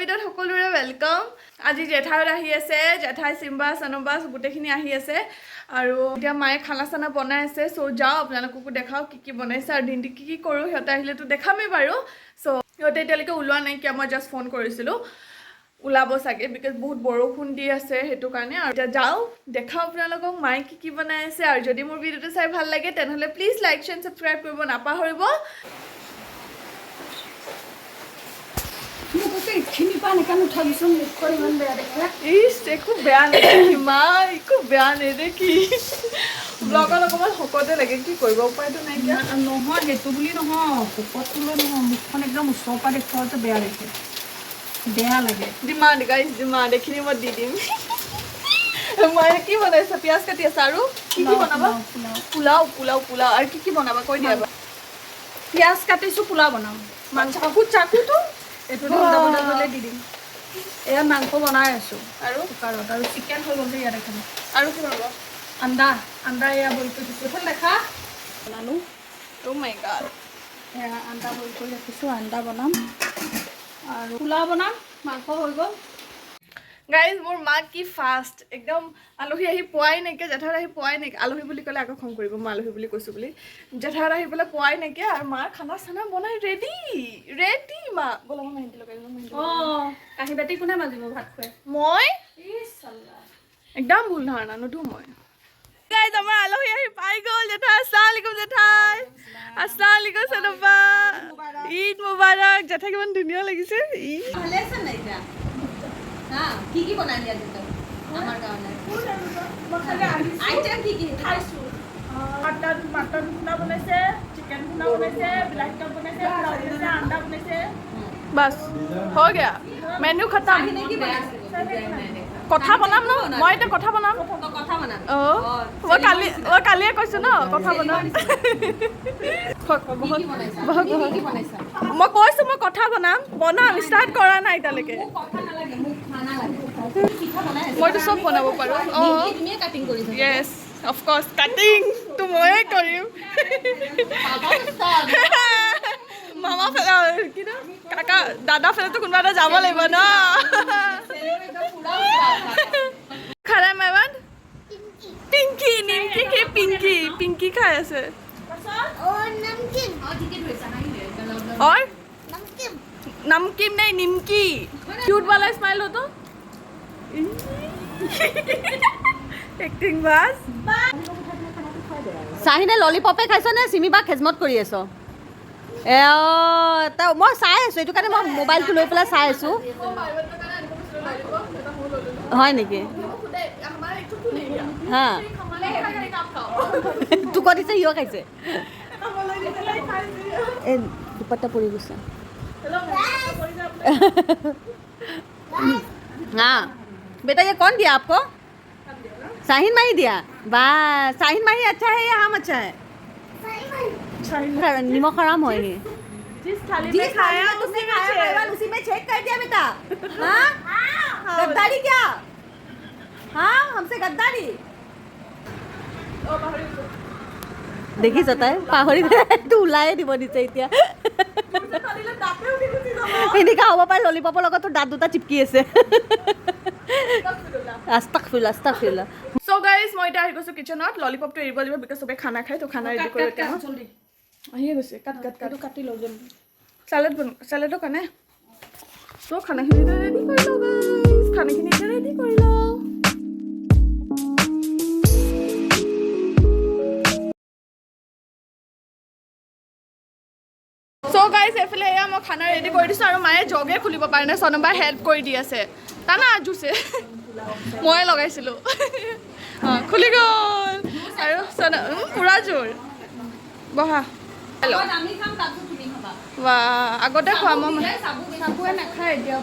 ভিডিঅ'ত সকলোৰে ওয়েলকাম। আজি জেঠাইৰ আহি আছে, জেঠাই সিম্বা সনবা গুটেখিনি আহি আছে আৰু এতিয়া মায়ে খানা চানা বনাই আছে। সো যাও আপোনালোককো দেখাও কি কি বনাইছে আৰু দিনটো কি কি কৰো। সিহঁতে আহিলেতো দেখামেই বাৰু। সো সিহঁতে এতিয়ালৈকে ওলোৱা নাই, কিয় মই জাষ্ট ফোন কৰিছিলোঁ ওলাব চাগে, বিকজ বহুত বৰষুণ দি আছে সেইটো কাৰণে। আৰু এতিয়া যাও দেখাও আপোনালোকক মায়ে কি কি বনাই আছে। আৰু যদি মোৰ ভিডিঅ'টো চাই ভাল লাগে তেনেহ'লে প্লিজ লাইক এণ্ড ছাবস্ক্ৰাইব কৰিব নাপাহৰিব। একো বেয়া নেদেখি মা, একো বেয়া নেদেখি ব্লগত অকণমান শকতে লাগে, কি কৰিব উপায়টো নাইকিয়া। নহয় সেইটো বুলি নহয়, শকত তুলো নহয়, মুখখন একদম ওচৰৰ পৰা দেখুৱাওঁতে বেয়া দেখে, বেয়া লাগে। ডিমাণ্ড গাইজ ডিমাণ্ড, এইখিনি মই দি দিম। মায়ে কি বনাইছা? পিঁয়াজ কাটি আছে আৰু কি কি বনাবা? পোলাও পোলাও পোলাও আৰু কি কি বনাবা কৈ দিয়া। পিঁয়াজ কাটিছোঁ, পোলাও বনাম। মাংস চাকুটো এইটো বনাবলৈ দি দিম। এয়া মাংস বনাই আছোঁ আৰু কুকাৰত, আৰু চিকেন হৈ গ'ল ইয়াত এখন। আৰু কি বনাবা? আন্দা আন্দা এয়া বইল কৰি দিছোঁ, এখন দেখা বনালোঁ। অ' মাই গড, এয়া আন্দা বইল কৰি ৰাখিছোঁ, আন্দা বনাম আৰু পোলাও বনাম। মাংস হৈ গ'ল। গাইজ মোৰ মা কি ফাষ্ট, একদম আলহী আহি পোৱাই নাইকিয়া, জেঠাইত আহি পোৱাই নাইকিয়া। আলহী বুলি ক'লে আকৌ খং কৰিব, মই আলহী বুলি কৈছোঁ বুলি। জেঠাইত আহি পেলাই পোৱাই নাইকিয়া আৰু মাৰ খানা চানা বনাই ৰেডি ৰেডি। মা ব'লা মই মেহেন্দি লগাই দিওঁ। অঁ কাঁহী বাতি কোনে মাজিব ভাত খুৱাই? মই একদম ভুল ধাৰণা নুধো মই। গাইজ আমাৰ আলহী আহি পাই গ'ল। জেঠাই আসসালামু আলাইকুম। জেঠাই আসসালামু আলাইকুম সনবা, ঈদ মুবাৰক। জেঠাই কিমান ধুনীয়া লাগিছে। ভালে আছে নাই এতিয়া? হা কি কি বনালি আজি তই আমাৰ কাৰণে? আইটেম কি কি খাইছোঁ? মাটন পোলাও বনাইছে, চিকেন পোলাও বনাইছে, বিলাহী টক বনাইছে, পোলাও বনাইছে, আন্দা বনাইছে। বাস হৈ গয়া, মেনু খতম। কি বনাইছে? কথা বনাম ন মই, এতিয়া কথা বনাম। কথা বনাবি? অঁ মই কালিয়ে কৈছোঁ ন কথা বনাম। মই কৈছোঁ মই কথা বনাম ষ্টাৰ্ট কৰা নাই এতিয়ালৈকে। কথা নালাগে, মোক খানা লাগে। পিঠা বনাই আছে? মইতো চব বনাব পাৰোঁ। অঁ তুমিয়ে কাটিং কৰিছা? য়েছ অফক'ৰ্চ, কাটিংটো ময়ে কৰিম। মামা ফেলে কি ন কাকা দাদা ফেলেতো কোনোবা এটা যাব লাগিব ন। খানা মেমান পিংকি, নিমকি কি পিংকি, পিংকি খাই আছে। और नमकीन नहीं निमकी। क्यूट वाला स्माइल हो तो एक्टिंग बस। চাহিনে ললিপপে খাইছ নে চিমিবা খেজমত কৰি আছ? মই চাই আছোঁ, এইটো কাৰণে মই মোবাইলটো লৈ পেলাই চাই আছোঁ। হয় নেকি? হা তোক দিছে, সিও খাইছে। এই দুপাট্টা পৰি গৈছে। हाँ बेटा ये कौन दिया आपको? शाहीन माही दिया। वाह शाहीन माही अच्छा है या हम अच्छा है? निमक हराम हो जिस थाली में खाया उसी में चेक कर दिया बेटा। हाँ गद्दारी क्या? हाँ हमसे गद्दारी देखी जाता है पाहरी तू ওলাই দিব দিছে এতিয়া। এনেকুৱা হ'ব পাৰে ললিপপৰ লগত দাঁত দুটা চিপকি আছে। আস্তাগফিৰুল্লাহ। সো গাইজ মই এতিয়া আহি গৈছোঁ কিচেনত। ললিপপটো এৰিব লাগিব বিকজ চবে খানা খায়, তো খানা ৰেডি কৰি এতিয়া আহিয়ে গৈছে। কাটি লওঁ জলদি। চেলাডৰ কাৰণে তো খানাখিনি ৰেডি কৰি লওঁ গাইজ, খানাখিনি ৰেডি কৰি লওঁ। সো গাইজ এইফালে এয়া মই খানা ৰেডি কৰি দিছোঁ আৰু মায়ে জগে খুলিব পাৰে নাই, সনবাই হেল্প কৰি দি আছে। টানা জুছে ময়ে লগাইছিলোঁ। অঁ খুলি গ'ল আৰু পূৰা জোৰ। বহা হেল্ল' বা আগতে খোৱা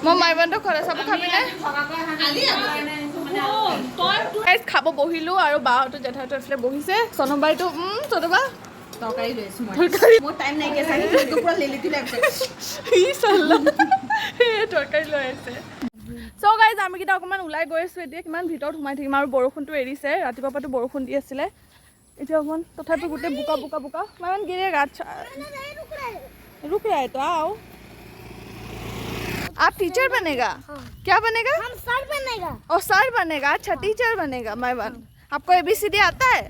মই মাইবানটো খোৱা চাব খাবিনে? খাব বহিলোঁ আৰু বাহঁতো জেঠাইটো এইফালে বহিছে। সনবাইটো সনবা তৰকাৰী লৈ আছোঁ মোৰ টাইম নাইকিয়া চাগে, পুৰা লেলিটি লাগিছে। তৰকাৰী লৈ আছে। চ' গাইজ আমিকেইটা অকণমান ওলাই গৈ আছোঁ এতিয়া। কিমান ভিতৰত সোমাই থাকিম আৰু বৰষুণটো এৰিছে, ৰাতিপুৱাৰ পৰাতো বৰষুণ দি আছিলে। এতিয়া অকণমান তথাপিও গোটেই বোকা বোকা বোকা ইমান গিৰে গাত रुक रहा है तो आओ। आप टीचर बनेगा? क्या बनेगा? हम सर बनेगा। और सर बनेगा। अच्छा टीचर बनेगा माइवन। आपको ABCD आता है?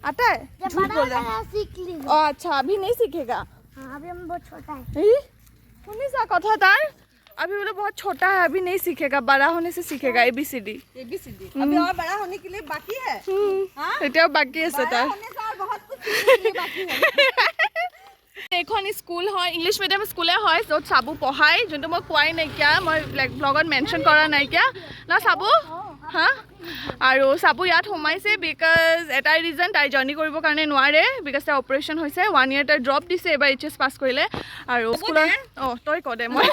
आता है? जब झूठ बड़ा बोल रहा है। होगा सीख लीजिए। अच्छा अभी नहीं सीखेगा। हाँ, अभी हम बहुत छोटा है। শুনিছা কথা তাৰ अभी बोले बहुत छोटा है अभी नहीं सीखेगा बड़ा होने से सीखेगा ABCD ABCD अभी और बड़ा होने के लिए बाकी है। हाँ? এতিয়াও বাকি আছে बड़ा তাৰ होने से और बहुत कुछ सीखने के लिए बाकी है। এখন স্কুল হয় ইংলিছ মিডিয়াম স্কুলে হয় য'ত চাবু পঢ়াই যোনটো মই কোৱাই নাইকিয়া মই ব্লগত মেনশ্যন কৰা নাইকিয়া না চাবু হা আৰু চাবু ইয়াত সোমাইছে বিকজ এটাই ৰিজন তাই জাৰ্ণি কৰিবৰ কাৰণে নোৱাৰে বিকজ তাই অপাৰেশ্যন হৈছে 1 ইয়াৰ তাই ড্ৰপ দিছে এবাৰ HS পাছ কৰিলে আৰু স্কুলৰ তই ক দে মই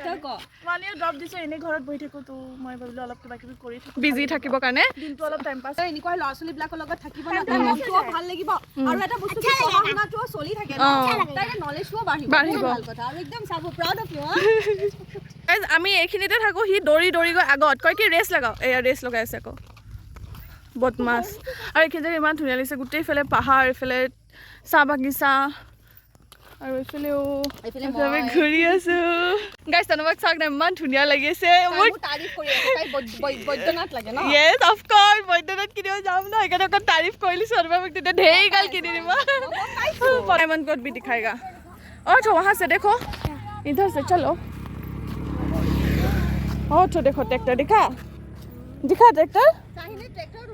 তই ক 1 ইয়াৰ ড্ৰপ দিছে এনে ঘৰত বহি থাকো তো মই ভাবিলো অলপ কিবা কিবি কৰি থাকো বিজি থাকিবৰ কাৰণে দিনটো অলপ টাইম পাছ তই এনেকুৱা ল'ৰা ছোৱালীবিলাকৰ লগত থাকিব না তাৰ মনটোও ভাল লাগিব আৰু এটা বস্তু কি পঢ়া শুনাটোও চলি থাকে ন তাৰ নলেজটোও বাঢ়িব ভাল কথা আৰু একদম চাব প্ৰাউড অফ ইউ আমি এইখিনিতে থাকো সি দৌৰি দৌৰি গৈ আগত কয় কি ৰেচ লগাও এয়া ৰেচ লগাই আছে আকৌ বদমাছ আৰু এইখিনি জেগা ইমান ধুনীয়া লাগিছে গোটেইফালে পাহাৰ এইফালে চাহ বাগিচা আৰু এইফালেও আমি ঘূৰি আছো গাইছ তোমাক চাওক না ইমান ধুনীয়া লাগি আছে মোৰ তাৰিফ কৰি আছে তাই বৈদ্যনাথ লাগে ন য়েছ অফক'ৰ্ছ বৈদ্যনাথ কিনিব যাম ন সেইকাৰণে অকণ তাৰিফ কৰিলোঁ ছোৱালী মোক তেতিয়া ঢেৰ গাল কিনি দিব डायमंड कोट भी दिखाएगा और तो वहाँ से देखो इधर से चलो और तो देखो ट्रैक्टर दिखा दिखा ट्रैक्टर চাহিনে ট্ৰেক্টৰত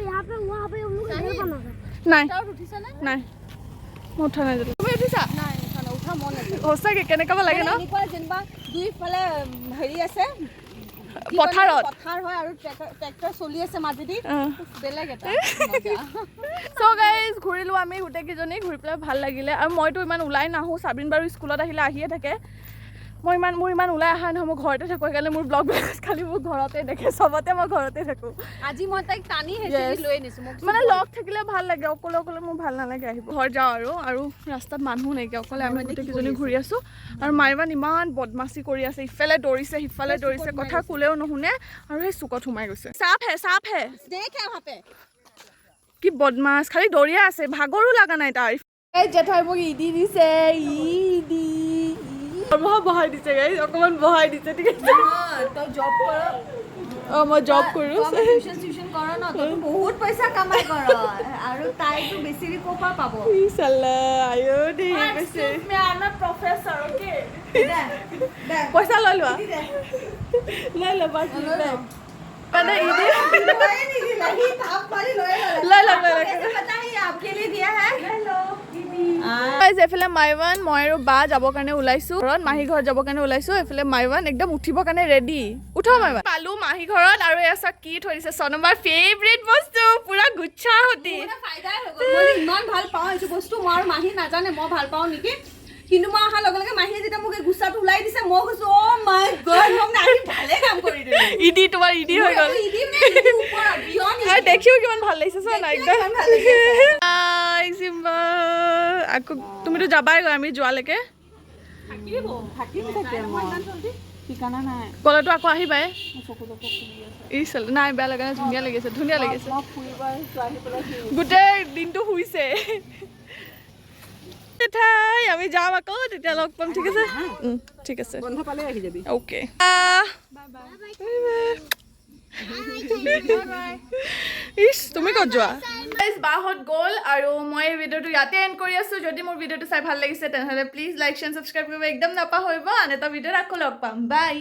यहाँ पे वहाँ पे हम लोग घर बनाएगा। नहीं উঠিছে নে नहीं मैं उठा नहीं তুমি উঠিছা নাই উঠা মন আছে সঁচাকৈ কেনেকুৱা লাগে ন এনেকুৱা যেনিবা দুইফালে হেৰি আছে পথাৰত পথাৰ হয় আৰু ট্ৰেক্টৰ চলি আছে মাজেদি বেলেগ এটা চ' গাইজ ঘূৰিলোঁ আমি গোটেইকেইজনী ঘূৰি পেলাই ভাল লাগিলে আৰু মইতো ইমান ওলাই নাহোঁ চাবিন বাৰু স্কুলত আহিলে আহিয়ে থাকে মোৰ ইমান ওলাই অহা নহয় মই ঘৰতে থাকোঁ সেইকাৰণে মোৰ ব্লগবিলাক খালি মোৰ ঘৰতে দেখে চবতে মই ঘৰতে থাকোঁ আজি মই তাইক টানি হেঁচি লৈ আনিছোঁ মোক মানে লগ থাকিলে ভাল লাগে অকলে অকলে মোৰ ভাল নালাগে আহিব ঘৰ যাওঁ আৰু ৰাস্তাত মানুহ নাইকিয়া অকলে আমি গোটেইকেইজনী ঘূৰি আছোঁ আৰু মাইবান ইমান বদমাচি কৰি আছে ইফালে দৌৰিছে সিফালে দৌৰিছে কথা ক'লেও নুশুনে আৰু সেই চুকত সোমাই গৈছে চাপ হে স্নেক হে वहाँ पे কি বদমাছ খালি দৌৰিয়ে আছে ভাগৰো লগা নাই তাৰ জেঠাই মোক ইদি দিছে ইদি বহাই দিছে গাইজ অকণমান বহাই দিছে ঠিক আছে তই জব কৰ মই জব কৰোঁ টিউচন কৰ ন তই বহুত পইচা কামাই কৰ আৰু তাইতো বেছিৰি ক'ৰ পৰা পাব চালা আয়ো দেই বেছি প্ৰফেচাৰ অ'কে পইচা লৈ লোৱা লৈ ল'বা মানে ইদি লৈ এইফালে মাইৱান মই আৰু বা যাবৰ কাৰণে ওলাইছোঁ ঘৰত মাহী ঘৰত যাবৰ কাৰণে ওলাইছোঁ এইফালে মাইৱান একদম উঠিবৰ কাৰণে ৰেডি উঠা মাইৱান পালোঁ মাহী ঘৰত আৰু এয়া চাওক কি থৈ দিছে চনমাৰ ফেভৰেট বস্তু পুৰা গুচ্ছা হতি মই ইমান ভাল পাওঁ এইটো বস্তু মই আৰু মাহী নাজানে মই ভাল পাওঁ নেকি কিন্তু মই অহাৰ লগে লগে মাহীয়ে যেতিয়া মোক এই গুচ্ছাটো ওলাই দিছে মই কৈছোঁ অ' মাই গড মই আজি ভালে কাম কৰি দিলোঁ ইদি তোমাৰ ইদি হৈ গ'ল আৰু দেখিও কিমান ভাল লাগিছে চোৱা না একদম চিম্বা আকৌ তুমিতো যাবাই গৈ আমি যোৱালৈকে ঠিকানা নাই গ'লেতো আকৌ আহিবাই ই চল নাই বেয়া লগা নাই ধুনীয়া লাগিছে গোটেই দিনটো শুইছে ঠাই আমি যাম আকৌ তেতিয়া লগ পাম ঠিক আছে ঠিক আছে বন্ধ পালে আহি যাবি অ'কে ইছ তুমি ক'ত যোৱা বাহঁত গ'ল আৰু মই এই ভিডিঅ'টো ইয়াতে এণ্ড কৰি আছোঁ যদি মোৰ ভিডিঅ'টো চাই ভাল লাগিছে তেনেহ'লে প্লিজ লাইক শ্বেয়াৰ ছাবস্ক্ৰাইব কৰিব একদম নাপাহৰিব আন এটা ভিডিঅ'ত আকৌ লগ পাম বাই